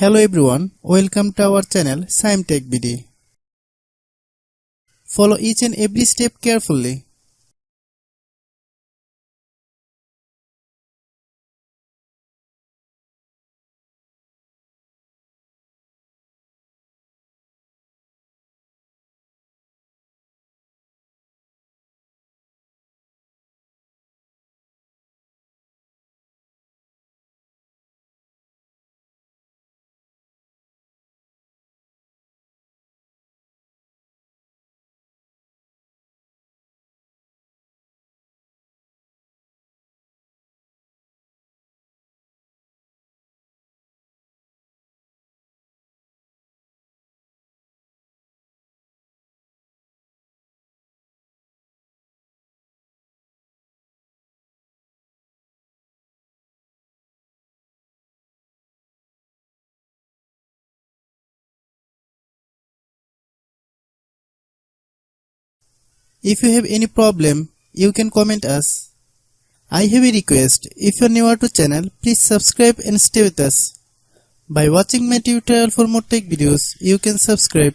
Hello everyone, welcome to our channel Shaem TechBD. Follow each and every step carefully. If you have any problem, you can comment us. I have a request, if you are newer to channel, please subscribe and stay with us. By watching my tutorial for more tech videos, you can subscribe